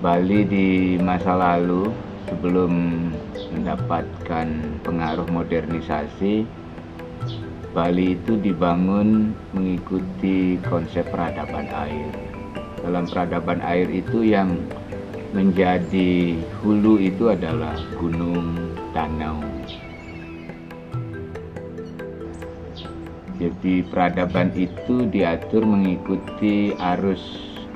Bali di masa lalu sebelum mendapatkan pengaruh modernisasi, Bali itu dibangun mengikuti konsep peradaban air. Dalam peradaban air itu yang menjadi hulu itu adalah gunung, danau. Jadi peradaban itu diatur mengikuti arus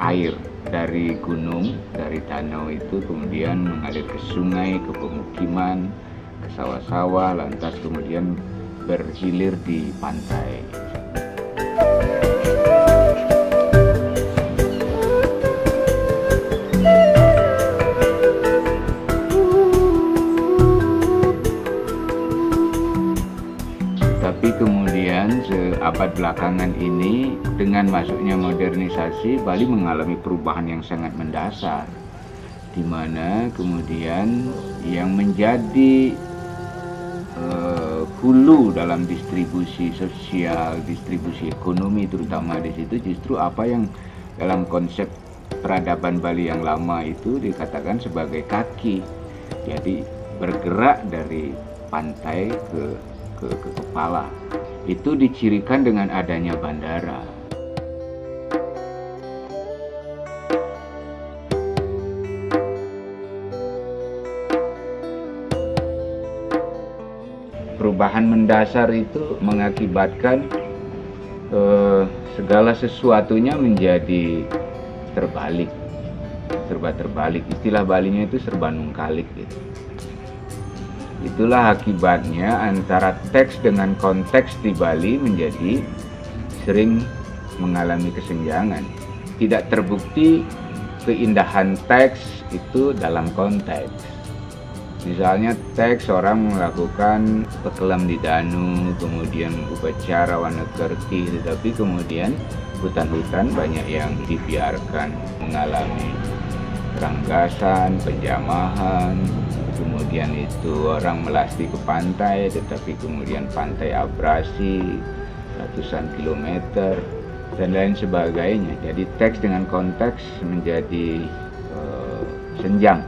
air dari gunung, dari danau itu kemudian mengalir ke sungai, ke pemukiman, ke sawah-sawah, lantas kemudian berhilir di pantai. Tapi kemudian seabad belakangan ini dengan masuknya modernisasi, Bali mengalami perubahan yang sangat mendasar, di mana kemudian yang menjadi hulu dalam distribusi sosial, distribusi ekonomi terutama di situ justru apa yang dalam konsep peradaban Bali yang lama itu dikatakan sebagai kaki. Jadi bergerak dari pantai ke kepala. Itu dicirikan dengan adanya bandara. Perubahan mendasar itu mengakibatkan segala sesuatunya menjadi terbalik, serba terbalik. Istilah Balinya itu serba nungkalik gitu. Itulah akibatnya antara teks dengan konteks di Bali menjadi sering mengalami kesenjangan. Tidak terbukti keindahan teks itu dalam konteks. Misalnya teks orang melakukan pekelam di Danu, kemudian upacara Wanakerti, tetapi kemudian hutan-hutan banyak yang dibiarkan mengalami ranggasan, penjamahan. Kemudian itu orang melasti ke pantai, tetapi kemudian pantai abrasi ratusan kilometer dan lain sebagainya. Jadi teks dengan konteks menjadi senjang.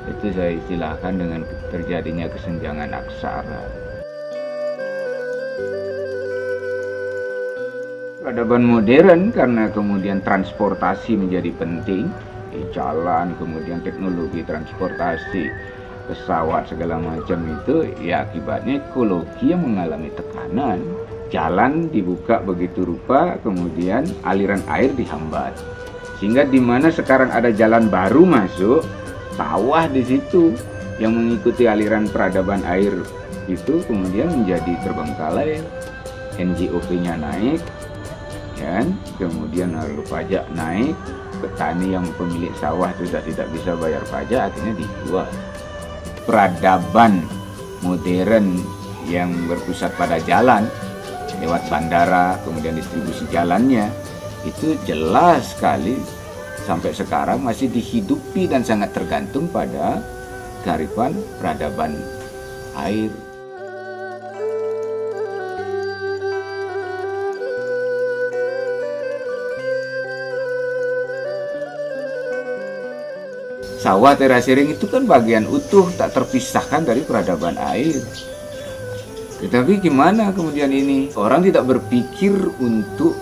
Itu saya istilahkan dengan terjadinya kesenjangan aksara. Peradaban modern karena kemudian transportasi menjadi penting, jalan, kemudian teknologi transportasi, pesawat segala macam itu, ya akibatnya ekologi yang mengalami tekanan. Jalan dibuka begitu rupa, kemudian aliran air dihambat. Sehingga di mana sekarang ada jalan baru masuk, sawah di situ yang mengikuti aliran peradaban air itu kemudian menjadi terbengkalai, NGOP-nya naik, kan? Kemudian harga pajak naik, petani yang pemilik sawah sudah tidak bisa bayar pajak, akhirnya dijual. Peradaban modern yang berpusat pada jalan, lewat bandara, kemudian distribusi jalannya, itu jelas sekali sampai sekarang masih dihidupi dan sangat tergantung pada kearifan peradaban air. Sawah terasering itu kan bagian utuh, tak terpisahkan dari peradaban air. Tetapi gimana kemudian ini? Orang tidak berpikir untuk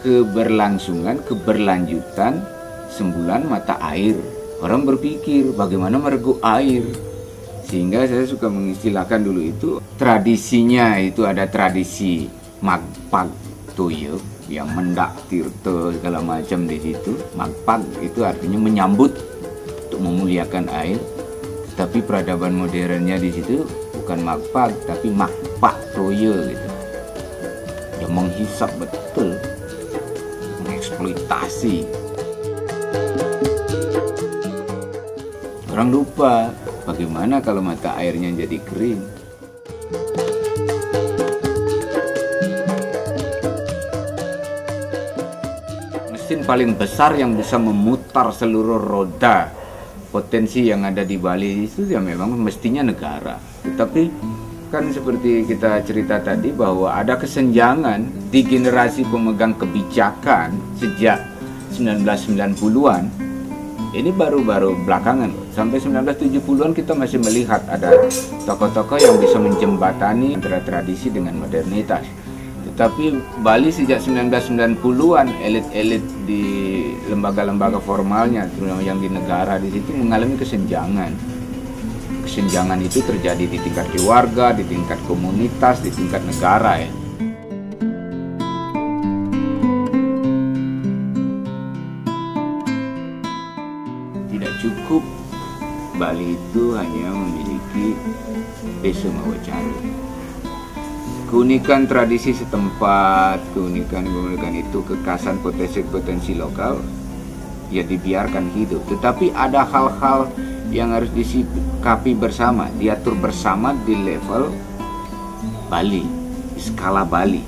keberlangsungan, keberlanjutan sembulan mata air. Orang berpikir bagaimana mereguk air. Sehingga saya suka mengistilahkan dulu itu, tradisinya itu ada tradisi magpag toyo yang mendak tirta segala macam di situ. Magpag itu artinya menyambut, untuk memuliakan air. Tapi peradaban modernnya di situ bukan magpag tapi magpak toyo gitu. Dia menghisap betul, mengeksploitasi. Orang lupa bagaimana kalau mata airnya jadi kering. Mesin paling besar yang bisa memutar seluruh roda potensi yang ada di Bali itu ya memang mestinya negara. Tetapi kan seperti kita cerita tadi bahwa ada kesenjangan di generasi pemegang kebijakan sejak 1990-an Ini baru-baru belakangan. Sampai 1970-an kita masih melihat ada tokoh-tokoh yang bisa menjembatani antara tradisi dengan modernitas. Tetapi Bali sejak 1990-an, elit-elit di lembaga-lembaga formalnya, terutama yang di negara di situ, mengalami kesenjangan. Kesenjangan itu terjadi di tingkat keluarga, di tingkat komunitas, di tingkat negara ya. Tidak cukup Bali itu hanya memiliki desa Mawacari. Keunikan tradisi setempat, keunikan itu, kekasan potensi lokal, ya dibiarkan hidup. Tetapi ada hal-hal yang harus disikapi bersama, diatur bersama di level Bali, di skala Bali.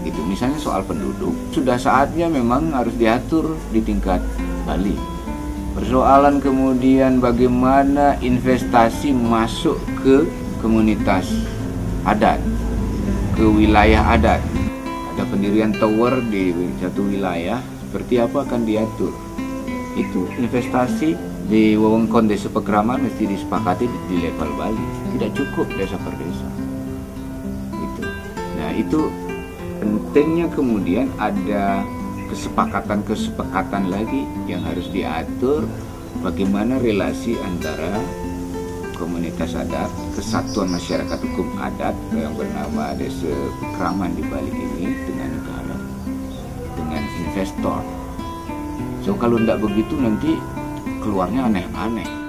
Gitu. Misalnya soal penduduk, sudah saatnya memang harus diatur di tingkat Bali. Persoalan kemudian bagaimana investasi masuk ke komunitas adat, ke wilayah adat. Ada pendirian tower di satu wilayah, seperti apa akan diatur. Itu investasi di wewengkon desa Pekraman mesti disepakati di level Bali. Tidak cukup desa per desa. Itu. Nah, itu pentingnya kemudian ada kesepakatan lagi yang harus diatur, bagaimana relasi antara komunitas adat, kesatuan masyarakat hukum adat yang bernama Desa Pekraman di Bali ini dengan negara, dengan investor. So kalau tidak begitu nanti keluarnya aneh-aneh.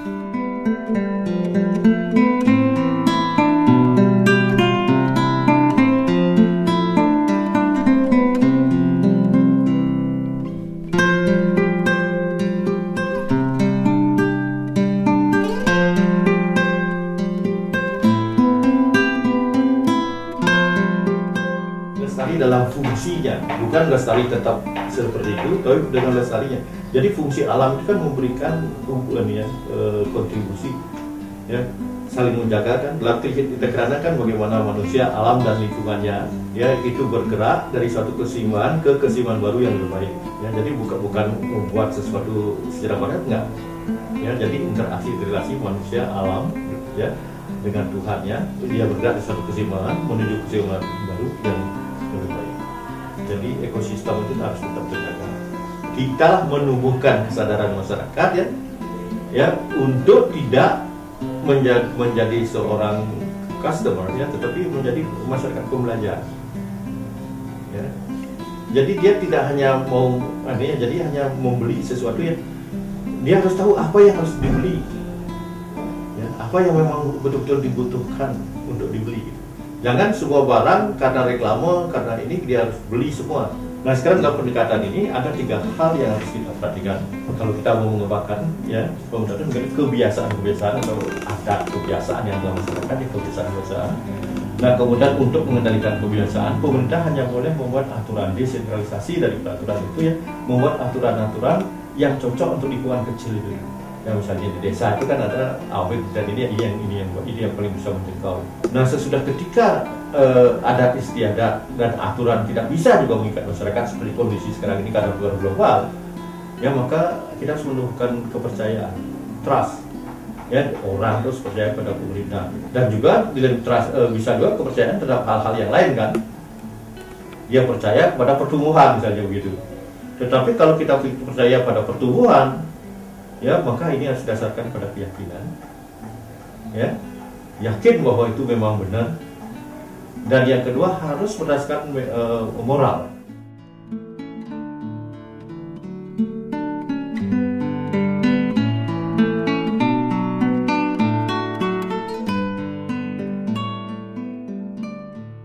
Dalam fungsinya, bukan lestari tetap seperti itu, tapi dengan lestarinya. Jadi fungsi alam itu kan memberikan kontribusi, ya, saling menjaga kan. Dalam karena kan bagaimana manusia, alam dan lingkungannya, ya, itu bergerak dari suatu keseimbangan ke keseimbangan baru yang lebih baik. Ya, jadi bukan membuat sesuatu secara barat, enggak. Ya, jadi interaksi relasi manusia alam, ya, dengan Tuhannya, dia bergerak dari suatu keseimbangan menuju keseimbangan baru yang lebih baik. Jadi ekosistem itu harus tetap terjaga. Kita menumbuhkan kesadaran masyarakat, ya, untuk tidak menjadi seorang customer, ya, tetapi menjadi masyarakat pembelajar. Ya. Jadi dia tidak hanya mau, jadi hanya membeli sesuatu, ya, dia harus tahu apa yang harus dibeli, ya, apa yang memang betul-betul dibutuhkan untuk dibeli. Jangan semua barang karena reklame, karena ini dia harus beli semua. Nah, sekarang dalam pendekatan ini ada 3 hal yang harus kita perhatikan. Kalau kita mau mengembangkan, ya, pembentukan kebiasaan atau ada kebiasaan yang dalam masyarakat, di kebiasaan. Nah, kemudian untuk mengendalikan kebiasaan, pemerintah hanya boleh membuat aturan desentralisasi dari peraturan itu, ya, membuat aturan-aturan yang cocok untuk lingkungan kecil itu. Ya, misalnya di desa itu kan ada awet dan ini yang paling bisa menjangkau. Nah, sesudah ketika adat istiadat dan aturan tidak bisa juga mengikat masyarakat seperti kondisi sekarang ini karena global, ya, maka kita harus menumbuhkan kepercayaan, trust, ya, orang terus percaya pada pemerintah, dan juga bisa juga kepercayaan terhadap hal-hal yang lain kan. Dia percaya pada pertumbuhan misalnya begitu. Tetapi kalau kita percaya pada pertumbuhan, ya, maka ini harus didasarkan pada keyakinan, ya, yakin bahwa itu memang benar. Dan yang kedua harus berdasarkan moral.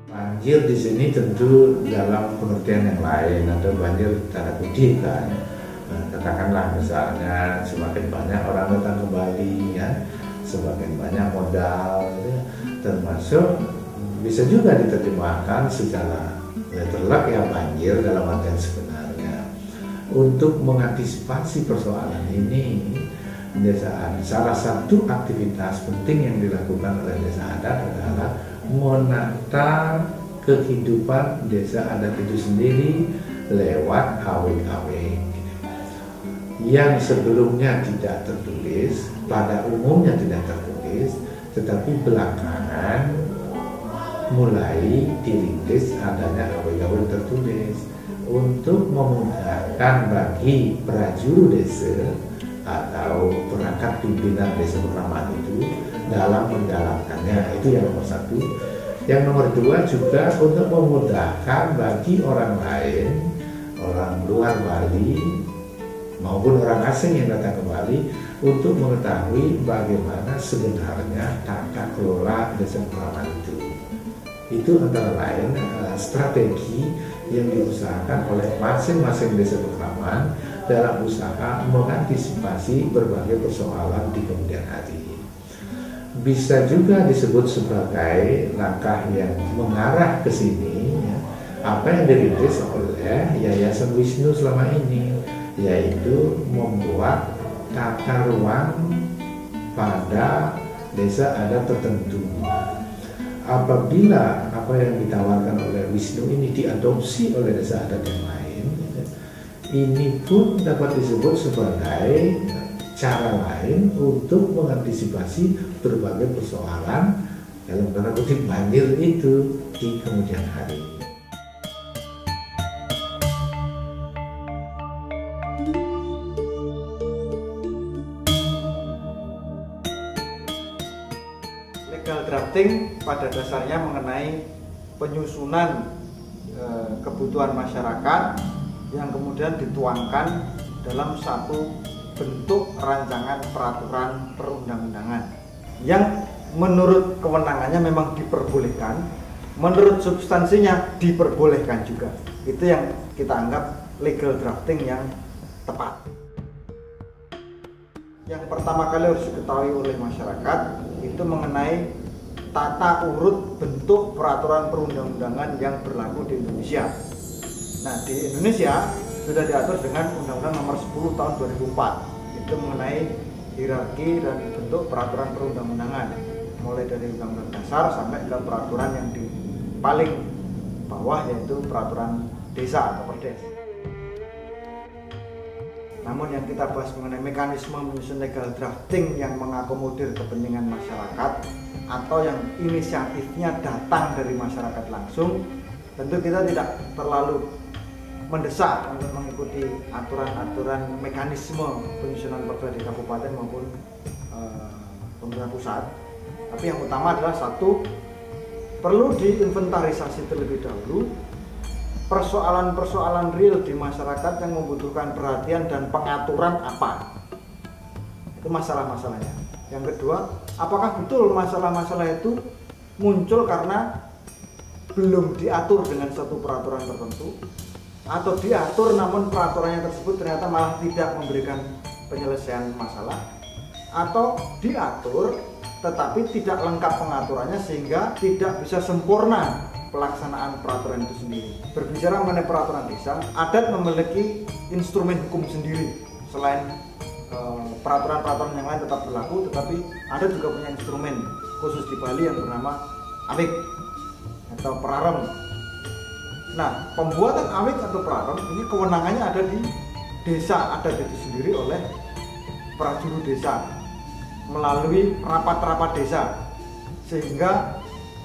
Banjir di sini tentu dalam pengertian yang lain, atau banjir tanda kutip kan. Katakanlah misalnya semakin banyak orang datang ke Bali, ya, semakin banyak modal, ya, termasuk bisa juga diterjemahkan secara letterlek, ya, banjir dalam artian sebenarnya. Untuk mengantisipasi persoalan ini, desa adat, salah satu aktivitas penting yang dilakukan oleh desa adat adalah menata kehidupan desa adat itu sendiri lewat awek-awek. yang sebelumnya tidak tertulis, pada umumnya tidak tertulis, tetapi belakangan mulai dirintis adanya awal-awal tertulis untuk memudahkan bagi prajurit desa atau perangkat pimpinan desa Pekraman itu dalam menjalankannya. Itu yang nomor satu. Yang nomor dua juga untuk memudahkan bagi orang lain, orang luar Bali maupun orang asing yang datang ke Bali untuk mengetahui bagaimana sebenarnya tata kelola desa Pekraman itu. Itu antara lain strategi yang diusahakan oleh masing-masing desa Pekraman dalam usaha mengantisipasi berbagai persoalan di kemudian hari. Bisa juga disebut sebagai langkah yang mengarah ke sini, ya, apa yang dirintis oleh Yayasan Wisnu selama ini, yaitu membuat tata ruang pada desa adat tertentu. Apabila apa yang ditawarkan oleh Wisnu ini diadopsi oleh desa adat yang lain, ini pun dapat disebut sebagai cara lain untuk mengantisipasi berbagai persoalan dalam tanda kutip banjir itu di kemudian hari. Legal drafting pada dasarnya mengenai penyusunan kebutuhan masyarakat yang kemudian dituangkan dalam satu bentuk rancangan peraturan perundang-undangan yang menurut kewenangannya memang diperbolehkan, menurut substansinya diperbolehkan juga. Itu yang kita anggap legal drafting yang tepat. Yang pertama kali harus diketahui oleh masyarakat itu mengenai tata urut bentuk peraturan perundang-undangan yang berlaku di Indonesia. Nah, di Indonesia sudah diatur dengan Undang-Undang Nomor 10 Tahun 2004. Itu mengenai hierarki dan bentuk peraturan perundang-undangan, mulai dari Undang-Undang Dasar sampai ke peraturan yang di paling bawah, yaitu peraturan desa atau Perdes. Namun yang kita bahas mengenai mekanisme menyusun legal drafting yang mengakomodir kepentingan masyarakat atau yang inisiatifnya datang dari masyarakat langsung, tentu kita tidak terlalu mendesak untuk mengikuti aturan-aturan mekanisme penyusunan perda di kabupaten maupun pemerintah pusat. Tapi yang utama adalah satu, perlu diinventarisasi terlebih dahulu persoalan-persoalan real di masyarakat yang membutuhkan perhatian dan pengaturan apa. Itu masalah-masalahnya. Yang kedua, apakah betul masalah-masalah itu muncul karena belum diatur dengan satu peraturan tertentu, atau diatur namun peraturannya tersebut ternyata malah tidak memberikan penyelesaian masalah, atau diatur tetapi tidak lengkap pengaturannya sehingga tidak bisa sempurna pelaksanaan peraturan itu sendiri. Berbicara mengenai peraturan desa, adat memiliki instrumen hukum sendiri. Selain peraturan-peraturan yang lain tetap berlaku, tetapi adat juga punya instrumen khusus di Bali yang bernama awik atau prarem. Nah, pembuatan awik atau prarem ini kewenangannya ada di desa adat itu sendiri oleh prajurit desa melalui rapat-rapat desa, sehingga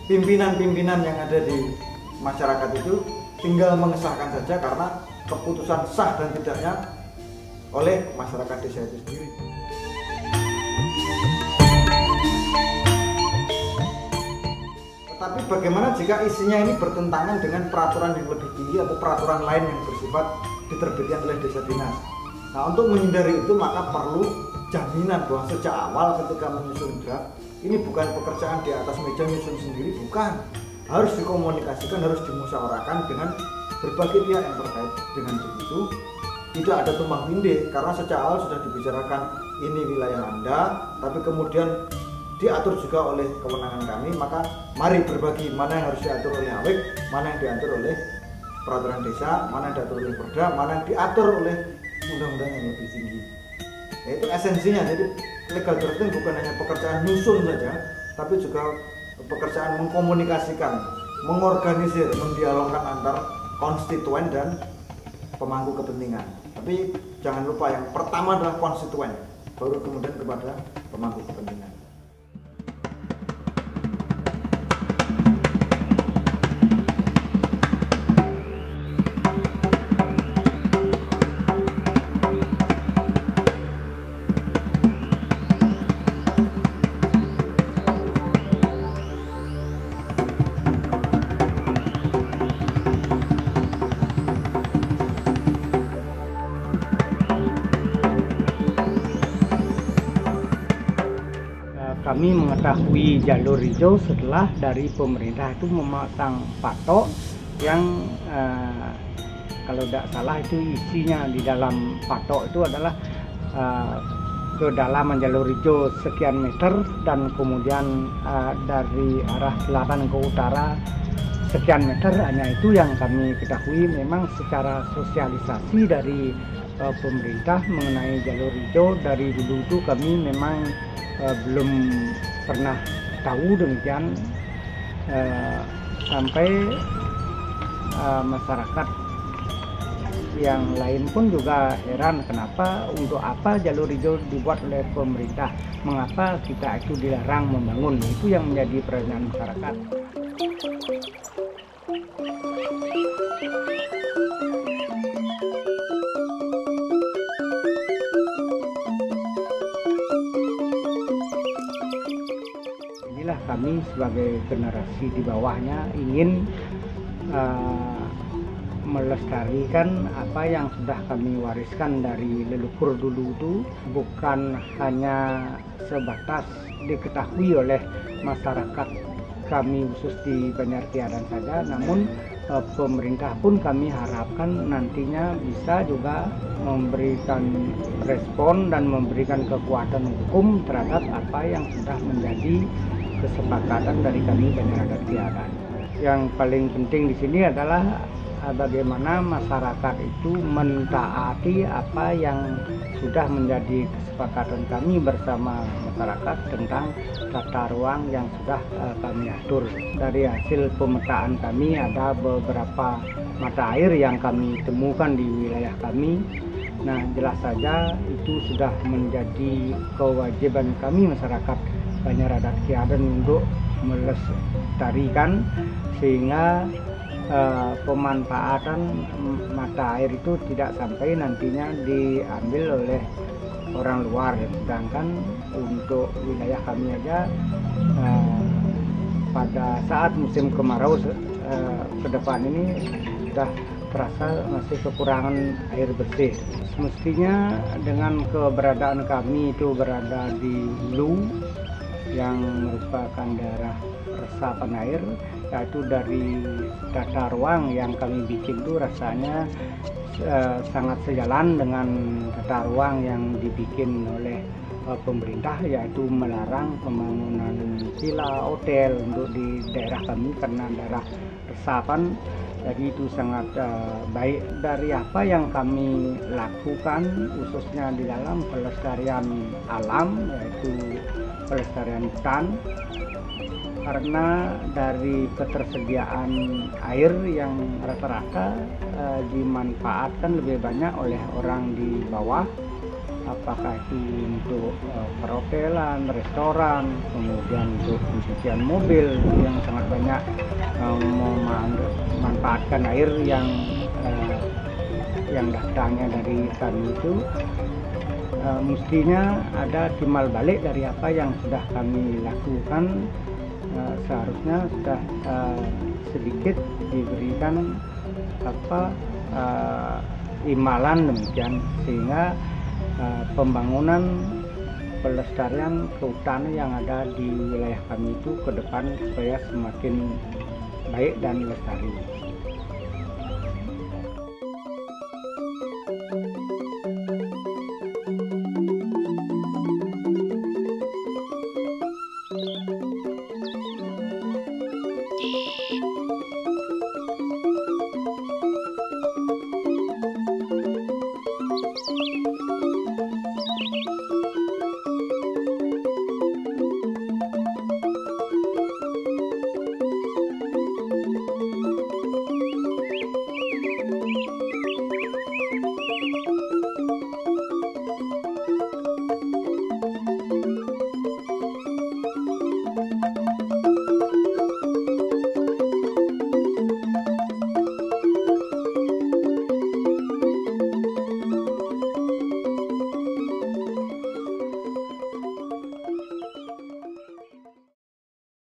pimpinan-pimpinan yang ada di masyarakat itu tinggal mengesahkan saja karena keputusan sah dan tidaknya oleh masyarakat desa itu sendiri. Tetapi bagaimana jika isinya ini bertentangan dengan peraturan yang lebih tinggi atau peraturan lain yang bersifat diterbitkan oleh desa dinas? Nah, untuk menghindari itu maka perlu jaminan bahwa sejak awal ketika menyusun draft, ini bukan pekerjaan di atas meja menyusun sendiri, bukan. Harus dikomunikasikan, harus dimusyawarahkan dengan berbagai pihak yang terkait. Dengan begitu tidak ada tumpang tindih, karena sejak awal sudah dibicarakan ini wilayah Anda, tapi kemudian diatur juga oleh kewenangan kami, maka mari berbagi mana yang harus diatur oleh awik, mana yang diatur oleh peraturan desa, mana yang diatur oleh perda, mana yang diatur oleh undang-undang yang lebih tinggi. Ya, itu esensinya. Jadi legal drafting bukan hanya pekerjaan nyusun saja, tapi juga pekerjaan mengkomunikasikan, mengorganisir, mendialogkan antar konstituen dan pemangku kepentingan. Tapi jangan lupa yang pertama adalah konstituen, baru kemudian kepada pemangku kepentingan. Kami mengetahui jalur hijau setelah dari pemerintah itu memasang patok yang kalau tidak salah itu isinya di dalam patok itu adalah kedalaman jalur hijau sekian meter dan kemudian dari arah selatan ke utara sekian meter. Hanya itu yang kami ketahui. Memang secara sosialisasi dari pemerintah mengenai jalur hijau dari dulu itu kami memang belum pernah tahu demikian, sampai masyarakat yang lain pun juga heran kenapa, untuk apa jalur hijau dibuat oleh pemerintah, mengapa kita itu dilarang membangun. Itu yang menjadi pertanyaan masyarakat. Inilah kami sebagai generasi di bawahnya ingin melestarikan apa yang sudah kami wariskan dari leluhur dulu itu, bukan hanya sebatas diketahui oleh masyarakat kami khusus di Banjar Kiadan saja, namun pemerintah pun kami harapkan nantinya bisa juga memberikan respon dan memberikan kekuatan hukum terhadap apa yang sudah menjadi kesepakatan dari kami Banjar Kiadan. Yang paling penting di sini adalah bagaimana masyarakat itu mentaati apa yang sudah menjadi kesepakatan kami bersama masyarakat tentang tata ruang yang sudah kami atur. Dari hasil pemetaan kami ada beberapa mata air yang kami temukan di wilayah kami. Nah, jelas saja itu sudah menjadi kewajiban kami masyarakat Banjar Adat Kiaden untuk melestarikan, sehingga pemanfaatan mata air itu tidak sampai nantinya diambil oleh orang luar. Sedangkan untuk wilayah kami aja pada saat musim kemarau ke depan ini sudah terasa masih kekurangan air bersih. Semestinya dengan keberadaan kami itu berada di hulu yang merupakan daerah resapan air, yaitu dari tata ruang yang kami bikin itu rasanya sangat sejalan dengan tata ruang yang dibikin oleh pemerintah, yaitu melarang pembangunan villa, hotel untuk di daerah kami karena daerah resapan. Jadi itu sangat baik. Dari apa yang kami lakukan khususnya di dalam pelestarian alam, yaitu pelestarian hutan, karena dari ketersediaan air yang rata-rata dimanfaatkan lebih banyak oleh orang di bawah, apakah itu untuk perhotelan, restoran, kemudian untuk pencucian mobil yang sangat banyak memanfaatkan air yang datangnya dari kami itu. Mestinya ada timbal balik dari apa yang sudah kami lakukan. Seharusnya sudah sedikit diberikan imbalan demikian, sehingga pembangunan pelestarian kehutanan yang ada di wilayah kami itu ke depan supaya semakin baik dan lestari.